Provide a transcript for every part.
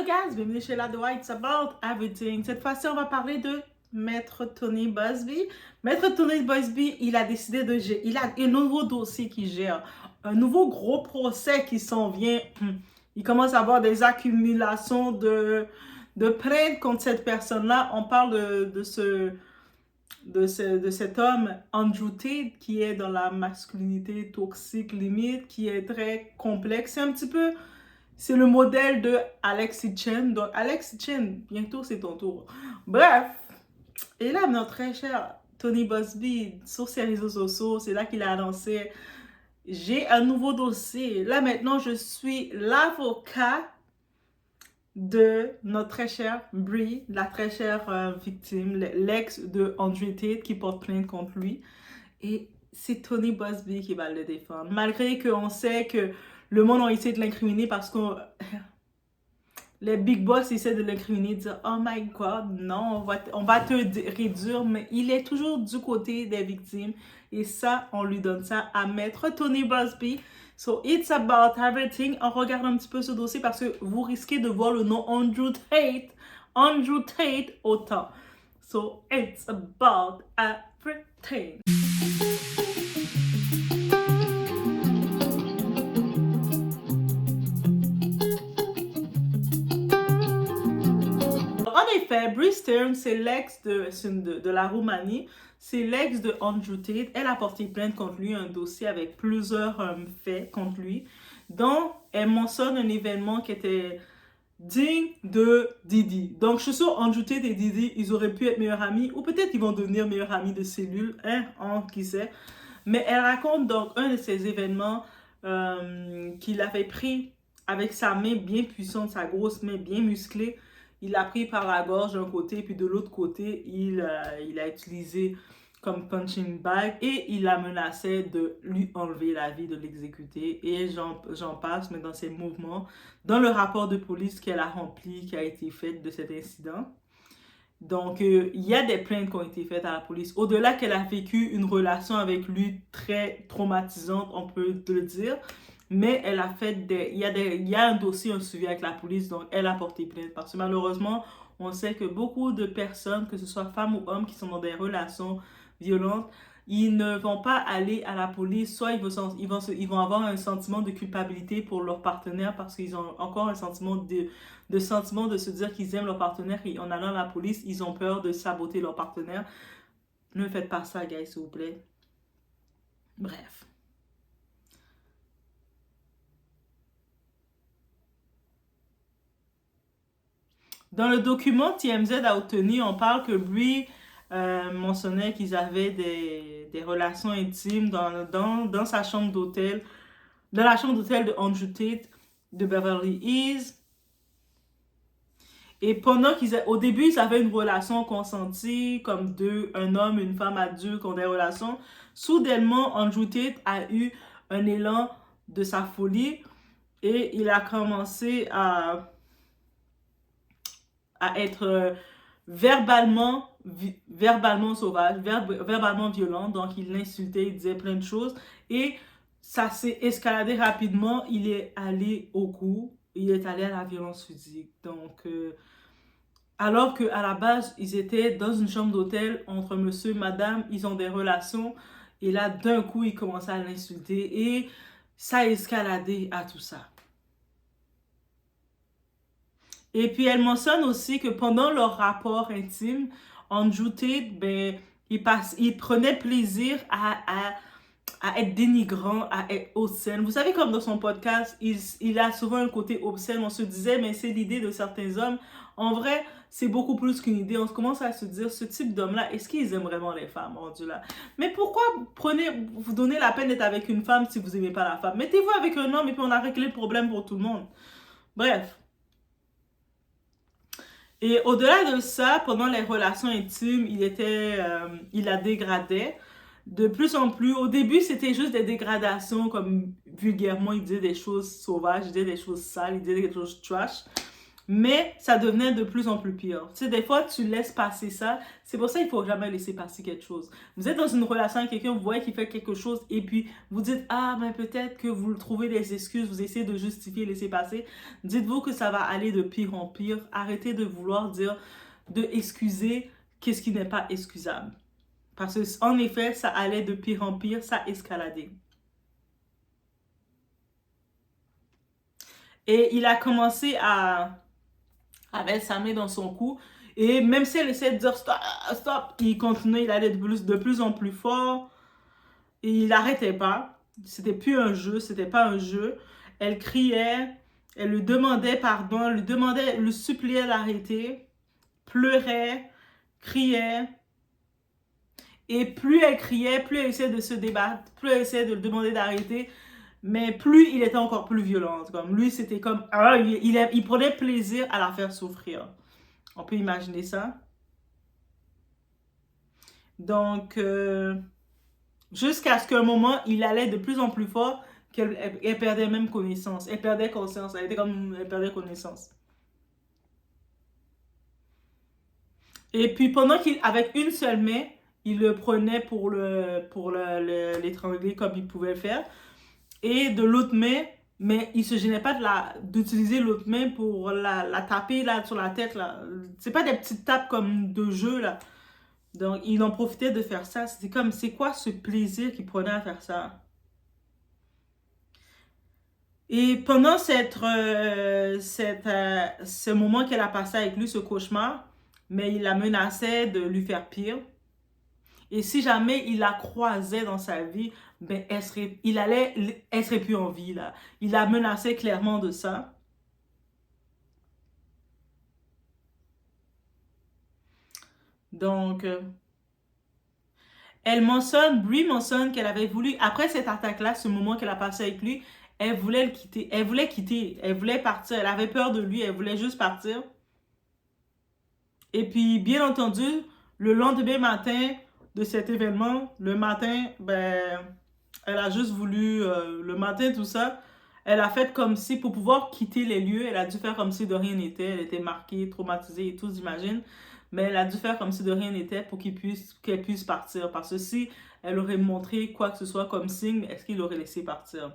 guys, bienvenue chez La Doua, it's about everything. Cette fois-ci, on va parler de Maître Tony Buzbee. Maître Tony Buzbee, il a décidé de gérer, il a un nouveau dossier qu'il gère, un nouveau gros procès qui s'en vient. Il commence à avoir des accumulations de plaintes contre cette personne-là. On parle de cet homme, Andrew Tate, qui est dans la masculinité toxique limite, qui est très complexe. C'est un petit peu... C'est le modèle de Alexis Chen. Donc, Alexis Chen, bientôt c'est ton tour. Bref, et là, notre très cher Tony Buzbee, sur ses réseaux sociaux, c'est là qu'il a annoncé « J'ai un nouveau dossier. Là, maintenant, je suis l'avocat de notre très chère Brie, la très chère victime, l'ex de Andrew Tate qui porte plainte contre lui. Et c'est Tony Buzbee qui va le défendre. Malgré qu'on sait que le monde a essayé de l'incriminer parce que les big boss essaient de l'incriminer, de dire « Oh my God, non, on va te réduire. » Mais il est toujours du côté des victimes. Et ça, on lui donne ça à Maître Tony Buzbee. So, it's about everything. On regarde un petit peu ce dossier parce que vous risquez de voir le nom Andrew Tate autant. So, it's about everything. En effet, Brie Stearns, c'est l'ex de la Roumanie, c'est l'ex de Andrew Tate. Elle a porté plainte contre lui, un dossier avec plusieurs faits contre lui, dont elle mentionne un événement qui était digne de Didi. Donc, je suis sûre, Andrew Tate et Didi, ils auraient pu être meilleurs amis, ou peut-être ils vont devenir meilleurs amis de cellule, qui sait. Mais elle raconte donc un de ces événements qu'il avait pris avec sa main bien puissante, sa grosse main bien musclée. Il l'a pris par la gorge d'un côté, puis de l'autre côté, il a utilisé comme punching bag et il la menaçait de lui enlever la vie, de l'exécuter. Et j'en passe, mais dans ses mouvements, dans le rapport de police qu'elle a rempli, qui a été fait de cet incident. Donc, il y a des plaintes qui ont été faites à la police. Au-delà qu'elle a vécu une relation avec lui très traumatisante, on peut le dire. Mais elle a fait il y a un dossier, un suivi avec la police, donc elle a porté plainte. Parce que malheureusement, on sait que beaucoup de personnes, que ce soit femmes ou hommes qui sont dans des relations violentes, ils ne vont pas aller à la police, soit ils vont avoir un sentiment de culpabilité pour leur partenaire parce qu'ils ont encore un sentiment de se dire qu'ils aiment leur partenaire et en allant à la police, ils ont peur de saboter leur partenaire. Ne faites pas ça, guys, s'il vous plaît. Bref. Dans le document TMZ a obtenu, on parle que Brie mentionnait qu'ils avaient des relations intimes dans sa chambre d'hôtel, dans la chambre d'hôtel de Andrew Tate de Beverly Hills. Et pendant au début, ils avaient une relation consentie, comme un homme, une femme adulte qui ont des relations. Soudainement, Andrew Tate a eu un élan de sa folie et il a commencé à être verbalement sauvage, verbalement violent. Donc, il l'insultait, il disait plein de choses. Et ça s'est escaladé rapidement. Il est allé au coup. Il est allé à la violence physique. Donc, alors qu'à la base, ils étaient dans une chambre d'hôtel entre monsieur et madame. Ils ont des relations. Et là, d'un coup, il commençait à l'insulter. Et ça a escaladé à tout ça. Et puis, elle mentionne aussi que pendant leur rapport intime, Andrew Tate, il prenait plaisir à être dénigrant, à être obscène. Vous savez, comme dans son podcast, il a souvent un côté obscène. On se disait, mais c'est l'idée de certains hommes. En vrai, c'est beaucoup plus qu'une idée. On commence à se dire, ce type d'homme-là, est-ce qu'ils aiment vraiment les femmes, rendu là? Mais pourquoi vous donnez la peine d'être avec une femme si vous n'aimez pas la femme? Mettez-vous avec un homme et puis on a réglé le problème pour tout le monde. Bref. Et au-delà de ça, pendant les relations intimes, il la dégradait de plus en plus. Au début, c'était juste des dégradations, comme vulgairement, il disait des choses sauvages, il disait des choses sales, il disait des choses trash. Mais ça devenait de plus en plus pire. Tu sais, des fois, tu laisses passer ça. C'est pour ça qu'il faut jamais laisser passer quelque chose. Vous êtes dans une relation avec quelqu'un, vous voyez qu'il fait quelque chose, et puis vous dites, ah, mais peut-être que vous trouvez des excuses, vous essayez de justifier, laisser passer. Dites-vous que ça va aller de pire en pire. Arrêtez de vouloir dire, de excuser qu'est-ce qui n'est pas excusable. Parce que, en effet, ça allait de pire en pire, ça escaladait. Et il a commencé à avec sa main dans son cou. Et même si elle essayait de dire stop, stop, il continuait, il allait de plus en plus fort. Et il n'arrêtait pas. C'était plus un jeu, c'était pas un jeu. Elle criait, elle lui demandait pardon, lui demandait, lui suppliait d'arrêter, pleurait, criait. Et plus elle criait, plus elle essayait de se débattre, plus elle essayait de le demander d'arrêter, mais plus il était encore plus violent. Comme lui, c'était comme, il prenait plaisir à la faire souffrir. On peut imaginer ça. Donc, jusqu'à ce qu'un moment, il allait de plus en plus fort qu'elle perdait même connaissance. Elle perdait conscience. Elle était comme, elle perdait connaissance. Et puis, pendant qu'il, avec une seule main, il le prenait pour l'étrangler comme il pouvait le faire. Et de l'autre main, mais il se gênait pas d'utiliser l'autre main pour la taper là, sur la tête. Là. C'est pas des petites tapes comme de jeu, là. Donc, il en profitait de faire ça. C'était comme, c'est quoi ce plaisir qu'il prenait à faire ça? Et pendant ce moment qu'elle a passé avec lui, ce cauchemar, mais il la menaçait de lui faire pire. Et si jamais il la croisait dans sa vie, ben elle serait plus en vie, là. Il la menaçait clairement de ça. Donc, Brie mentionne qu'elle avait voulu, après cette attaque-là, ce moment qu'elle a passé avec lui, elle voulait le quitter. Elle voulait partir. Elle avait peur de lui, elle voulait juste partir. Et puis, bien entendu, le lendemain matin de cet événement, le matin, ben, elle a juste voulu, le matin, tout ça, elle a fait comme si, pour pouvoir quitter les lieux, elle a dû faire comme si de rien n'était. Elle était marquée, traumatisée et tout, j'imagine. Mais elle a dû faire comme si de rien n'était pour qu'elle puisse partir. Parce que si elle aurait montré quoi que ce soit comme signe, est-ce qu'il l'aurait laissé partir?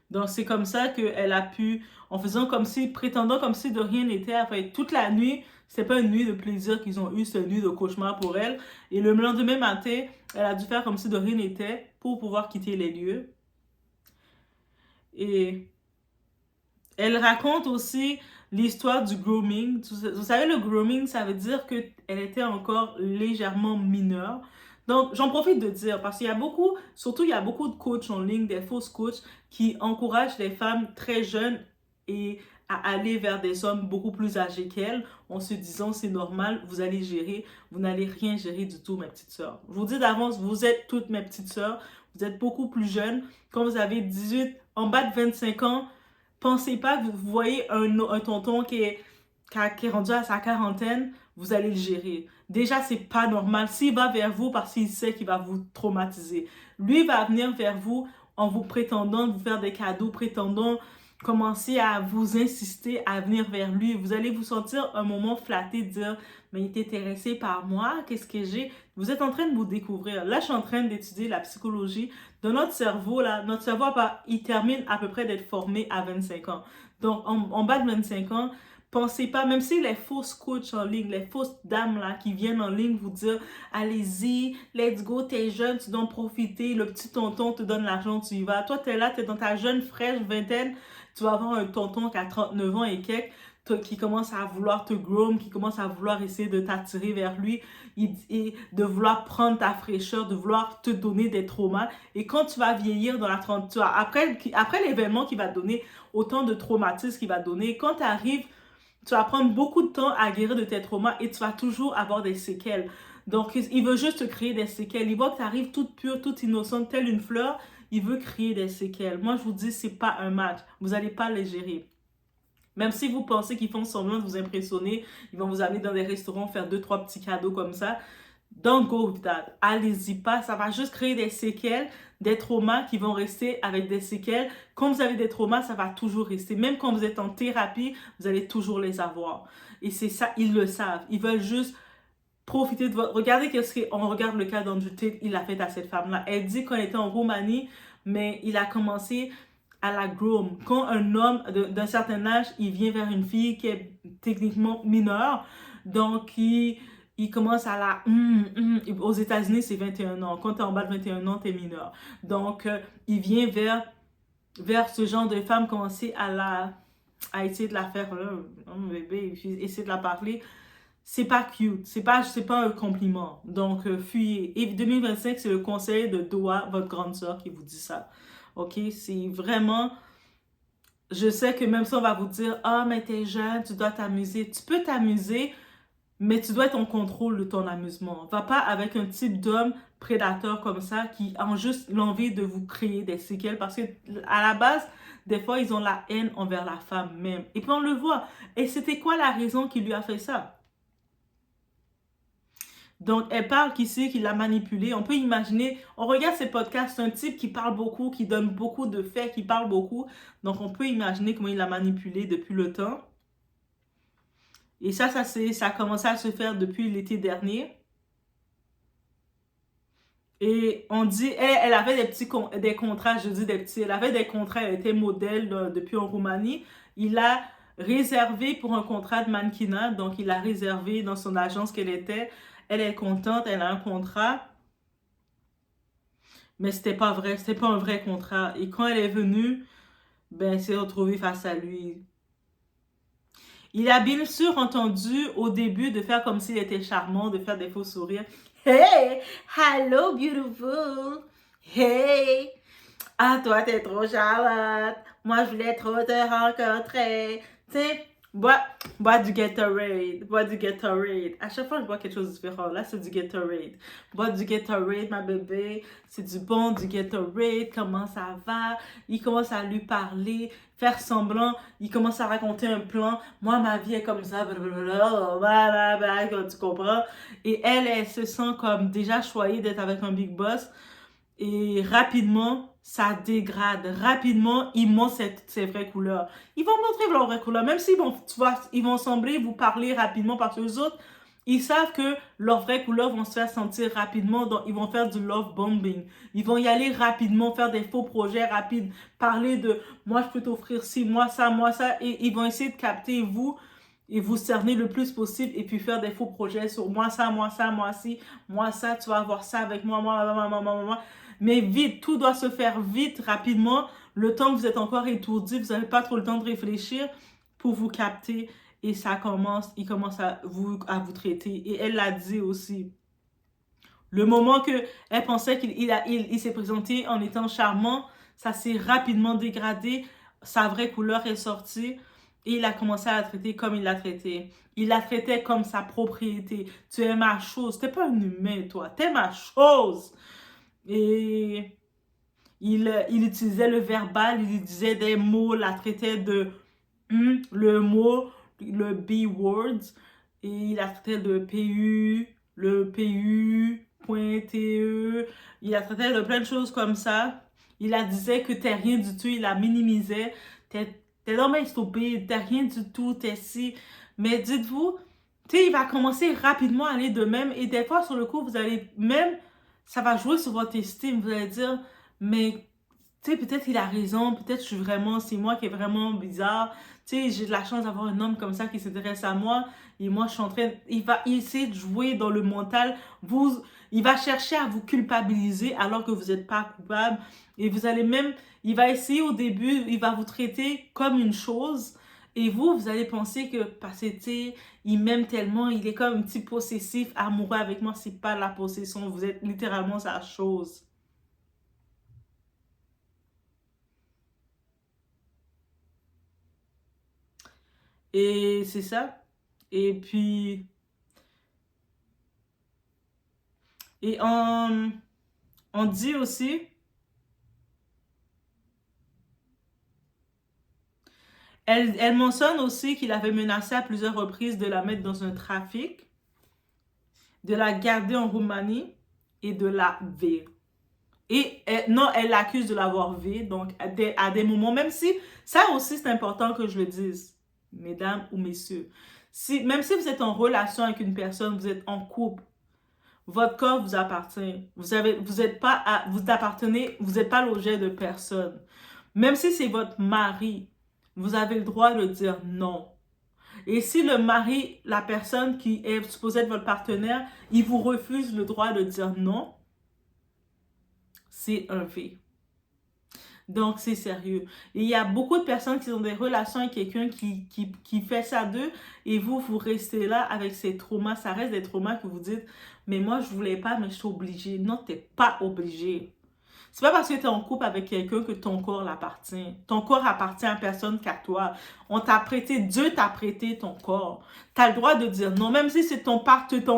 Donc, c'est comme ça qu'elle a pu, en faisant comme si, prétendant comme si de rien n'était, après toute la nuit, c'est pas une nuit de plaisir qu'ils ont eu, c'est une nuit de cauchemar pour elle. Et le lendemain matin, elle a dû faire comme si de rien n'était pour pouvoir quitter les lieux. Et elle raconte aussi l'histoire du grooming. Vous savez, le grooming, ça veut dire qu'elle était encore légèrement mineure. Donc, j'en profite de dire, parce qu'il y a beaucoup, surtout il y a beaucoup de coachs en ligne, des fausses coachs, qui encouragent les femmes très jeunes et à aller vers des hommes beaucoup plus âgés qu'elles, en se disant, c'est normal, vous allez gérer, vous n'allez rien gérer du tout, mes petites sœurs. Je vous dis d'avance, vous êtes toutes mes petites sœurs, vous êtes beaucoup plus jeunes. Quand vous avez 18, en bas de 25 ans, pensez pas que vous voyez un tonton qui est rendu à sa quarantaine, vous allez le gérer. Déjà, c'est pas normal. S'il va vers vous parce qu'il sait qu'il va vous traumatiser, lui va venir vers vous en vous prétendant vous faire des cadeaux, prétendant commencer à vous insister à venir vers lui. Vous allez vous sentir un moment flatté, dire, mais il est intéressé par moi, qu'est-ce que j'ai? Vous êtes en train de vous découvrir. Là, je suis en train d'étudier la psychologie de notre cerveau. Là, notre cerveau, il termine à peu près d'être formé à 25 ans. Donc, en bas de 25 ans, pensez pas, même si les fausses coachs en ligne, les fausses dames là qui viennent en ligne vous dire allez-y, let's go, t'es jeune, tu dois en profiter, le petit tonton te donne l'argent, tu y vas. Toi, t'es là, t'es dans ta jeune, fraîche vingtaine, tu vas avoir un tonton qui a 39 ans et quelques, qui commence à vouloir te groom, qui commence à vouloir essayer de t'attirer vers lui et de vouloir prendre ta fraîcheur, de vouloir te donner des traumas. Et quand tu vas vieillir dans la trentaine, après l'événement qui va te donner autant de traumatismes qu'il va te donner, quand tu arrives, tu vas prendre beaucoup de temps à guérir de tes traumas et tu vas toujours avoir des séquelles. Donc, il veut juste te créer des séquelles. Il voit que tu arrives toute pure, toute innocente, telle une fleur. Il veut créer des séquelles. Moi, je vous dis, c'est pas un match. Vous n'allez pas les gérer. Même si vous pensez qu'ils font semblant de vous impressionner, ils vont vous amener dans des restaurants, faire 2, 3 petits cadeaux comme ça. Don't go with that. Allez-y pas. Ça va juste créer des séquelles des traumas qui vont rester avec des séquelles. Quand vous avez des traumas, ça va toujours rester. Même quand vous êtes en thérapie, vous allez toujours les avoir. Et c'est ça, ils le savent. Ils veulent juste profiter de votre... Regardez qu'est-ce qu'on regarde le cas d'Andrew Tate, il a fait à cette femme-là. Elle dit qu'on était en Roumanie, mais il a commencé à la groom. Quand un homme d'un certain âge, il vient vers une fille qui est techniquement mineure, donc il commence à la... Aux États-Unis, c'est 21 ans. Quand tu es en bas de 21 ans, tu es mineur. Donc, il vient vers ce genre de femme, commencer à essayer de la faire, bébé, essayer de la parler. C'est pas cute, c'est pas un compliment. Donc, fuyez. Et 2025, c'est le conseil de Doa, votre grande sœur, qui vous dit ça. OK? C'est vraiment... Je sais que même si on va vous dire, ah, mais t'es jeune, tu dois t'amuser. Tu peux t'amuser, mais tu dois être en contrôle de ton amusement. Va pas avec un type d'homme prédateur comme ça qui a juste l'envie de vous créer des séquelles parce que à la base, des fois, ils ont la haine envers la femme même. Et puis on le voit. Et c'était quoi la raison qui lui a fait ça? Donc, elle parle qu'ici, qu'il l'a manipulé. On peut imaginer, on regarde ces podcasts, c'est un type qui parle beaucoup, qui donne beaucoup de faits, qui parle beaucoup. Donc, on peut imaginer comment il l'a manipulé depuis le temps. Et ça a commencé à se faire depuis l'été dernier. Et on dit, elle avait des contrats, je dis des petits, elle avait des contrats, elle était modèle depuis en Roumanie. Il a réservé pour un contrat de mannequinat, donc il a réservé dans son agence qu'elle était. Elle est contente, elle a un contrat, mais c'était pas vrai, c'était pas un vrai contrat. Et quand elle est venue, ben, elle s'est retrouvée face à lui. Il a bien sûr entendu au début de faire comme s'il était charmant, de faire des faux sourires. Hey, hello beautiful. Hey, ah toi t'es trop charlotte. Moi je voulais trop te rencontrer. Tu sais, bois du Gatorade, bois du Gatorade. À chaque fois je bois quelque chose de différent. Là c'est du Gatorade. Bois du Gatorade ma bébé. C'est du bon du Gatorade. Comment ça va? Il commence à lui parler, faire semblant. Il commence à raconter un plan. Moi ma vie est comme ça. Tu comprends? Et elle se sent comme déjà choyée d'être avec un big boss. Et rapidement, ça dégrade. Rapidement, ils montrent ses vraies couleurs. Ils vont montrer leurs vraies couleurs. Même s'ils vont, tu vois, ils vont sembler vous parler rapidement parce que les autres, ils savent que leurs vraies couleurs vont se faire sentir rapidement. Donc, ils vont faire du love bombing. Ils vont y aller rapidement, faire des faux projets rapides. Parler de, moi, je peux t'offrir ci, moi, ça, moi, ça. Et ils vont essayer de capter vous et vous cerner le plus possible et puis faire des faux projets sur moi, ça, moi, ça, moi, ci, moi, ça. Tu vas avoir ça avec moi, moi. Mais vite, tout doit se faire vite, rapidement. Le temps que vous êtes encore étourdi, vous n'avez pas trop le temps de réfléchir pour vous capter. Et il commence à vous traiter. Et elle l'a dit aussi. Le moment que elle pensait qu'il s'est présenté en étant charmant, ça s'est rapidement dégradé. Sa vraie couleur est sortie. Et il a commencé à la traiter comme il l'a traité. Il la traitait comme sa propriété. Tu es ma chose. T'es pas un humain, toi. T'es ma chose. Et il utilisait le verbal, il disait des mots, la traitait de le mot, le B-words, et il la traitait de PU, le PU.TE, il la traitait de plein de choses comme ça. Il la disait que t'es rien du tout, il la minimisait, t'es vraiment stupide, t'es rien du tout, t'es si. Mais dites-vous, tu sais, il va commencer rapidement à aller de même, et des fois, sur le coup, vous allez même ça va jouer sur votre estime. Vous allez dire, mais tu sais, peut-être il a raison, peut-être c'est moi qui est vraiment bizarre. Tu sais, j'ai de la chance d'avoir un homme comme ça qui s'intéresse à moi. Et moi, je suis en train, il va essayer de jouer dans le mental. Il va chercher à vous culpabiliser alors que vous n'êtes pas coupable. Et vous allez même, il va essayer au début, il va vous traiter comme une chose. Et vous allez penser que, parce que, tu sais, il m'aime tellement, il est comme un petit possessif, amoureux avec moi, c'est pas la possession, vous êtes littéralement sa chose. Et c'est ça. Et puis, et on dit aussi, elle mentionne aussi qu'il avait menacé à plusieurs reprises de la mettre dans un trafic, de la garder en Roumanie et de la vire. Et non, elle l'accuse de l'avoir violée. Donc, à des moments, même si, ça aussi, c'est important que je le dise, mesdames ou messieurs. Même si vous êtes en relation avec une personne, vous êtes en couple, votre corps vous appartient. Vous êtes pas, vous appartenez, vous n'êtes pas l'objet de personne. Même si c'est votre mari, vous avez le droit de dire non. Et si le mari, la personne qui est supposée être votre partenaire, il vous refuse le droit de dire non, c'est un V. Donc, c'est sérieux. Et il y a beaucoup de personnes qui ont des relations avec quelqu'un qui fait ça d'eux et vous restez là avec ces traumas. Ça reste des traumas que vous dites, mais moi, je voulais pas, mais je suis obligée. Non, tu n'es pas obligé. C'est pas parce que tu es en couple avec quelqu'un que ton corps l'appartient. Ton corps appartient à personne qu'à toi. On t'a prêté, Dieu t'a prêté ton corps. Tu as le droit de dire non, même si c'est ton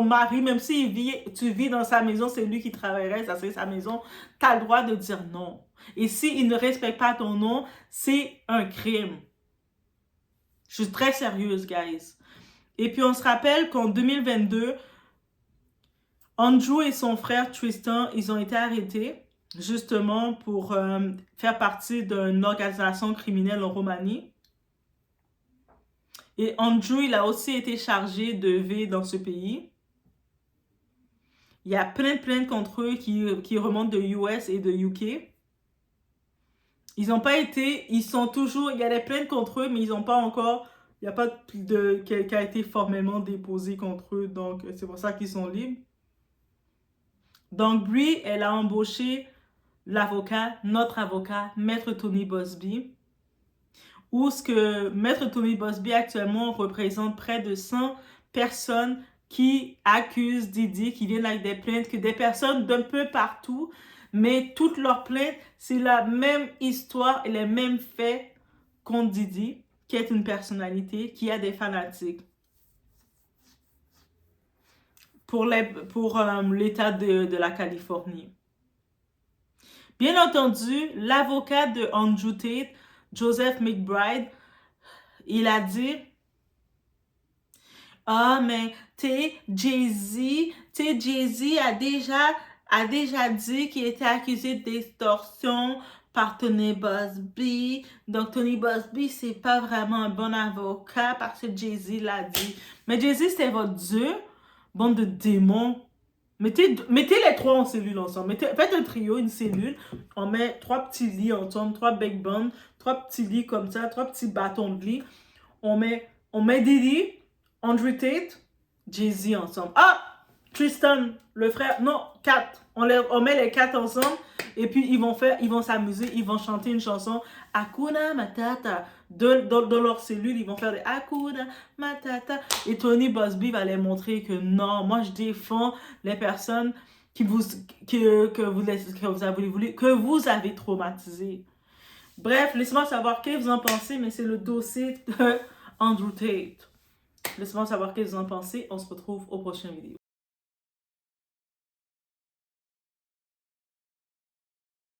mari, même si tu vis dans sa maison, c'est lui qui travaillerait, ça serait sa maison, tu as le droit de dire non. Et s'il ne respecte pas ton nom, c'est un crime. Je suis très sérieuse, guys. Et puis on se rappelle qu'en 2022, Andrew et son frère Tristan, ils ont été arrêtés justement pour faire partie d'une organisation criminelle en Roumanie. Et Andrew, il a aussi été chargé de V dans ce pays. Il y a plein de plaintes contre eux qui remontent de US et de UK. Ils n'ont pas été, ils sont toujours, il y a des plaintes contre eux, mais ils n'ont pas encore, il n'y a pas qui a été formellement déposé contre eux, donc c'est pour ça qu'ils sont libres. Donc, Brie, elle a embauché l'avocat, notre avocat, Maître Tony Bosby, où ce que Maître Tony Bosby actuellement représente près de 100 personnes qui accusent Diddy, qui viennent avec des plaintes, que des personnes d'un peu partout, mais toutes leurs plaintes, c'est la même histoire et les mêmes faits contre Diddy, qui est une personnalité, qui a des fanatiques. Pour l'État de la Californie. Bien entendu, l'avocat de Andrew Tate, Joseph McBride, il a dit « Ah, mais Jay-Z a déjà dit qu'il était accusé d'extorsion par Tony Bosby. Donc, Tony Bosby, c'est pas vraiment un bon avocat parce que Jay-Z l'a dit. Mais Jay-Z, c'est votre Dieu, bande de démons. » Mettez les trois en cellule ensemble. Faites un trio, une cellule. On met 3 petits lits ensemble, 3 backbones, 3 petits lits comme ça, 3 petits bâtons de lit. On met Diddy, Andrew Tate, Jay-Z ensemble. Ah! Tristan, le frère. Non, 4. On met les 4 ensemble. Et puis, ils vont s'amuser. Ils vont chanter une chanson. Hakuna Matata. Dans leur cellule, ils vont faire des Hakuna Matata. Et Tony Bosby va les montrer que non, moi, je défends les personnes que vous avez traumatisées. Bref, laissez-moi savoir ce que vous en pensez, mais c'est le dossier de Andrew Tate. Laissez-moi savoir ce que vous en pensez. On se retrouve au prochain vidéo.